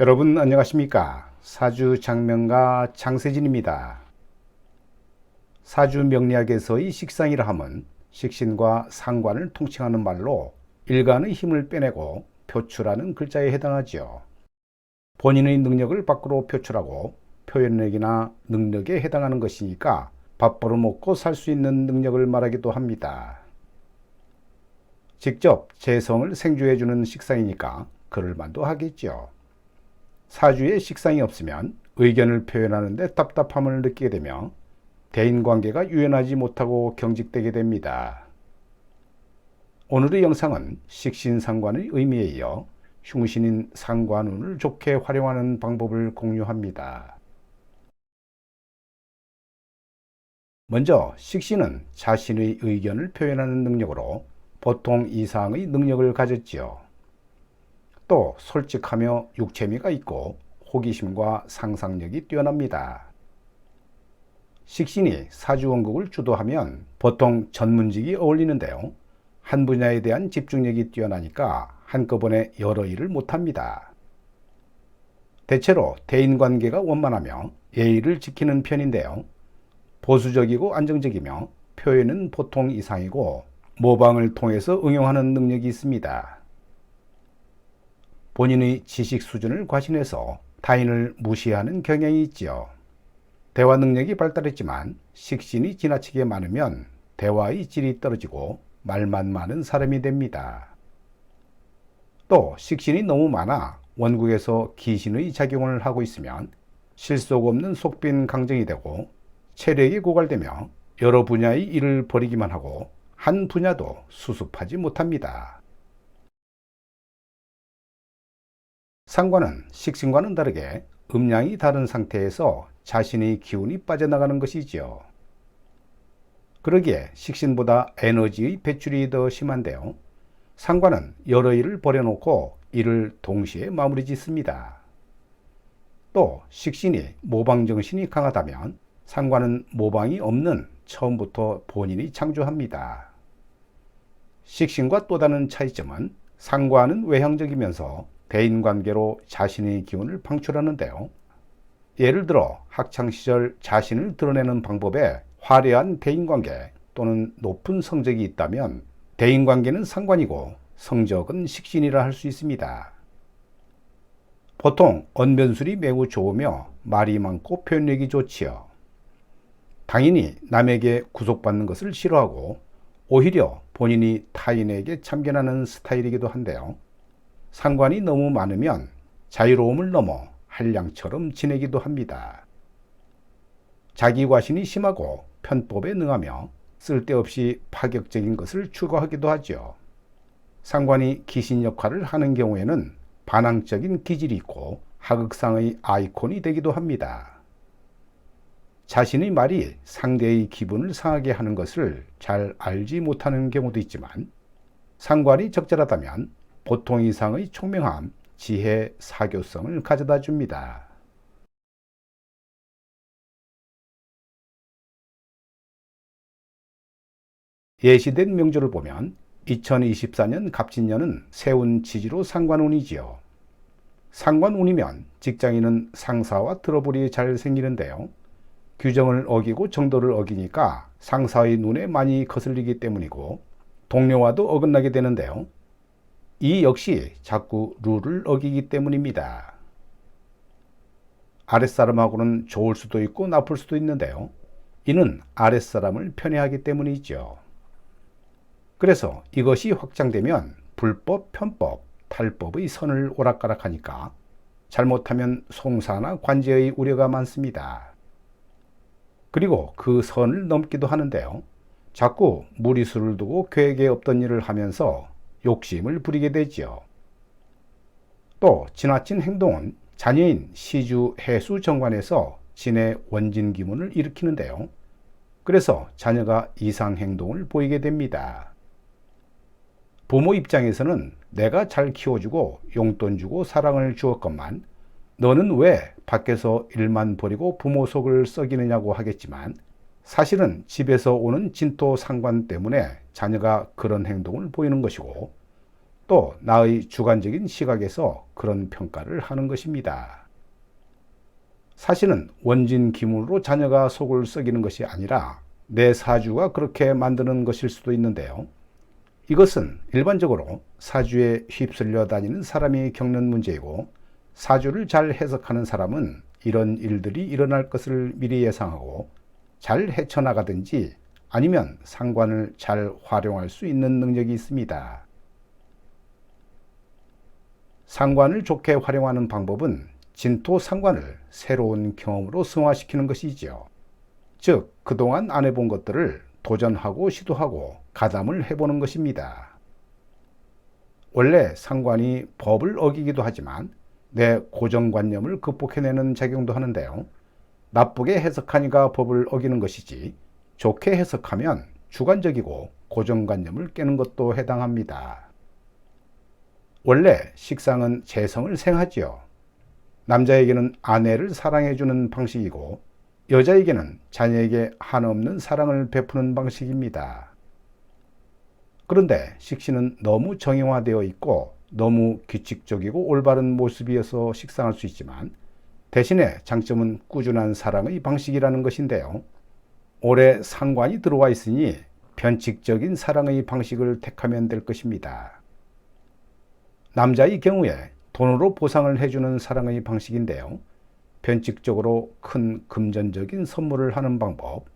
여러분 안녕하십니까? 사주 장명가 장세진입니다. 사주 명리학에서의 식상이라 함은 식신과 상관을 통칭하는 말로 일간의 힘을 빼내고 표출하는 글자에 해당하지요. 본인의 능력을 밖으로 표출하고 표현력이나 능력에 해당하는 것이니까 밥 벌어먹고 살 수 있는 능력을 말하기도 합니다. 직접 재성을 생주해주는 식상이니까 그럴 만도 하겠죠. 사주에 식상이 없으면 의견을 표현하는 데 답답함을 느끼게 되며 대인관계가 유연하지 못하고 경직되게 됩니다. 오늘의 영상은 식신상관의 의미에 이어 흉신인 상관운을 좋게 활용하는 방법을 공유합니다. 먼저 식신은 자신의 의견을 표현하는 능력으로 보통 이상의 능력을 가졌지요. 또 솔직하며 육체미가 있고 호기심과 상상력이 뛰어납니다. 식신이 사주원국을 주도하면 보통 전문직이 어울리는데요. 한 분야에 대한 집중력이 뛰어나니까 한꺼번에 여러 일을 못합니다. 대체로 대인관계가 원만하며 예의를 지키는 편인데요. 보수적이고 안정적이며 표현은 보통 이상이고 모방을 통해서 응용하는 능력이 있습니다. 본인의 지식 수준을 과신해서 타인을 무시하는 경향이 있지요. 대화 능력이 발달했지만 식신이 지나치게 많으면 대화의 질이 떨어지고 말만 많은 사람이 됩니다. 또 식신이 너무 많아 원국에서 기신의 작용을 하고 있으면 실속 없는 속빈 강정이 되고 체력이 고갈되며 여러 분야의 일을 벌이기만 하고 한 분야도 수습하지 못합니다. 상관은 식신과는 다르게 음양이 다른 상태에서 자신의 기운이 빠져나가는 것이지요. 그러기에 식신보다 에너지의 배출이 더 심한데요. 상관은 여러 일을 벌여놓고 일을 동시에 마무리 짓습니다. 또 식신이 모방정신이 강하다면 상관은 모방이 없는 처음부터 본인이 창조합니다. 식신과 또 다른 차이점은 상관은 외향적이면서 대인관계로 자신의 기운을 방출하는데요. 예를 들어 학창시절 자신을 드러내는 방법에 화려한 대인관계 또는 높은 성적이 있다면 대인관계는 상관이고 성적은 식신이라 할 수 있습니다. 보통 언변술이 매우 좋으며 말이 많고 표현력이 좋지요. 당연히 남에게 구속받는 것을 싫어하고 오히려 본인이 타인에게 참견하는 스타일이기도 한데요. 상관이 너무 많으면 자유로움을 넘어 한량처럼 지내기도 합니다. 자기 과신이 심하고 편법에 능하며 쓸데없이 파격적인 것을 추구하기도 하죠. 상관이 기신 역할을 하는 경우에는 반항적인 기질이 있고 하극상의 아이콘이 되기도 합니다. 자신의 말이 상대의 기분을 상하게 하는 것을 잘 알지 못하는 경우도 있지만 상관이 적절하다면 보통 이상의 총명함, 지혜, 사교성을 가져다 줍니다. 예시된 명조를 보면 2024년 갑진년은 세운 지지로 상관운이지요. 상관운이면 직장인은 상사와 트러블이 잘 생기는데요. 규정을 어기고 정도를 어기니까 상사의 눈에 많이 거슬리기 때문이고 동료와도 어긋나게 되는데요. 이 역시 자꾸 룰을 어기기 때문입니다. 아랫사람하고는 좋을 수도 있고 나쁠 수도 있는데요. 이는 아랫사람을 편애하기 때문이죠. 그래서 이것이 확장되면 불법, 편법, 탈법의 선을 오락가락하니까 잘못하면 송사나 관제의 우려가 많습니다. 그리고 그 선을 넘기도 하는데요. 자꾸 무리수를 두고 계획에 없던 일을 하면서 욕심을 부리게 되지요. 또 지나친 행동은 자녀인 시주 해수 정관에서 진의 원진 기문을 일으키는데요. 그래서 자녀가 이상 행동을 보이게 됩니다. 부모 입장에서는 내가 잘 키워주고 용돈 주고 사랑을 주었건만 너는 왜 밖에서 일만 벌이고 부모 속을 썩이느냐고 하겠지만 사실은 집에서 오는 진토 상관 때문에 자녀가 그런 행동을 보이는 것이고 또 나의 주관적인 시각에서 그런 평가를 하는 것입니다. 사실은 원진 기문으로 자녀가 속을 썩이는 것이 아니라 내 사주가 그렇게 만드는 것일 수도 있는데요. 이것은 일반적으로 사주에 휩쓸려 다니는 사람이 겪는 문제이고, 사주를 잘 해석하는 사람은 이런 일들이 일어날 것을 미리 예상하고 잘 헤쳐나가든지 아니면 상관을 잘 활용할 수 있는 능력이 있습니다. 상관을 좋게 활용하는 방법은 진토 상관을 새로운 경험으로 승화시키는 것이지요. 즉, 그동안 안 해본 것들을 도전하고 시도하고 가담을 해보는 것입니다. 원래 상관이 법을 어기기도 하지만 내 고정관념을 극복해내는 작용도 하는데요. 나쁘게 해석하니까 법을 어기는 것이지, 좋게 해석하면 주관적이고 고정관념을 깨는 것도 해당합니다. 원래 식상은 재성을 생하지요. 남자에게는 아내를 사랑해주는 방식이고, 여자에게는 자녀에게 한없는 사랑을 베푸는 방식입니다. 그런데 식신은 너무 정형화되어 있고 너무 규칙적이고 올바른 모습이어서 식상할 수 있지만, 대신에 장점은 꾸준한 사랑의 방식이라는 것인데요. 올해 상관이 들어와 있으니 변칙적인 사랑의 방식을 택하면 될 것입니다. 남자의 경우에 돈으로 보상을 해주는 사랑의 방식인데요. 변칙적으로 큰 금전적인 선물을 하는 방법.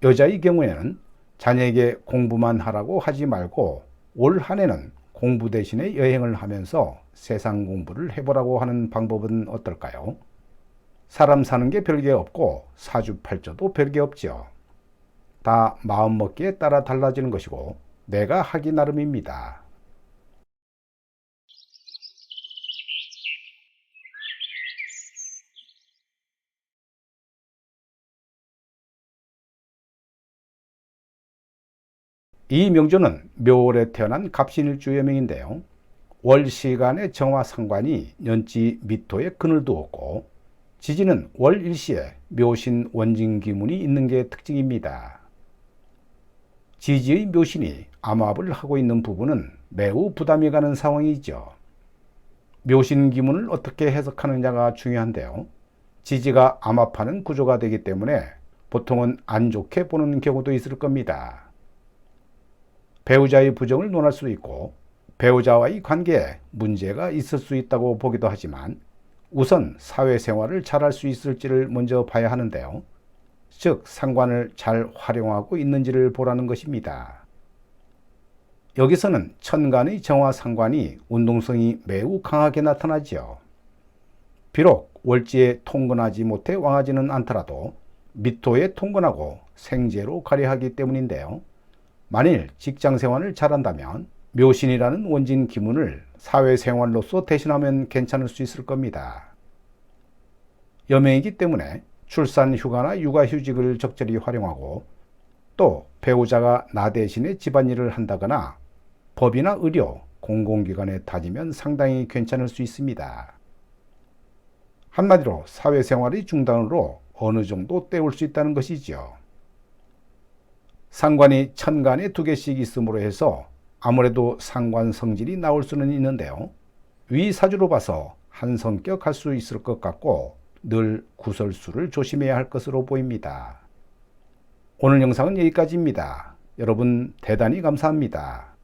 여자의 경우에는 자녀에게 공부만 하라고 하지 말고 올 한 해는 공부 대신에 여행을 하면서 세상 공부를 해보라고 하는 방법은 어떨까요? 사람 사는 게 별게 없고 사주팔자도 별게 없지요. 다 마음먹기에 따라 달라지는 것이고 내가 하기 나름입니다. 이 명조는 묘월에 태어난 갑신일주 여명인데요. 월 시간의 정화 상관이 년지 미토에 근을 두었고, 지지는 월 일시에 묘신 원진 기문이 있는 게 특징입니다. 지지의 묘신이 암합을 하고 있는 부분은 매우 부담이 가는 상황이죠. 묘신 기문을 어떻게 해석하느냐가 중요한데요. 지지가 암합하는 구조가 되기 때문에 보통은 안 좋게 보는 경우도 있을 겁니다. 배우자의 부정을 논할 수도 있고 배우자와의 관계에 문제가 있을 수 있다고 보기도 하지만, 우선 사회생활을 잘할 수 있을지를 먼저 봐야 하는데요. 즉, 상관을 잘 활용하고 있는지를 보라는 것입니다. 여기서는 천간의 정화 상관이 운동성이 매우 강하게 나타나지요. 비록 월지에 통근하지 못해 왕하지는 않더라도 미토에 통근하고 생재로 가려하기 때문인데요. 만일 직장생활을 잘한다면 묘신이라는 원진 기문을 사회생활로서 대신하면 괜찮을 수 있을 겁니다. 여명이기 때문에 출산 휴가나 육아휴직을 적절히 활용하고, 또 배우자가 나 대신에 집안일을 한다거나 법이나 의료, 공공기관에 다니면 상당히 괜찮을 수 있습니다. 한마디로 사회생활의 중단으로 어느 정도 때울 수 있다는 것이지요. 상관이 천간에 2개씩 있음으로 해서 아무래도 상관 성질이 나올 수는 있는데요. 위 사주로 봐서 한 성격 할 수 있을 것 같고 늘 구설수를 조심해야 할 것으로 보입니다. 오늘 영상은 여기까지입니다. 여러분 대단히 감사합니다.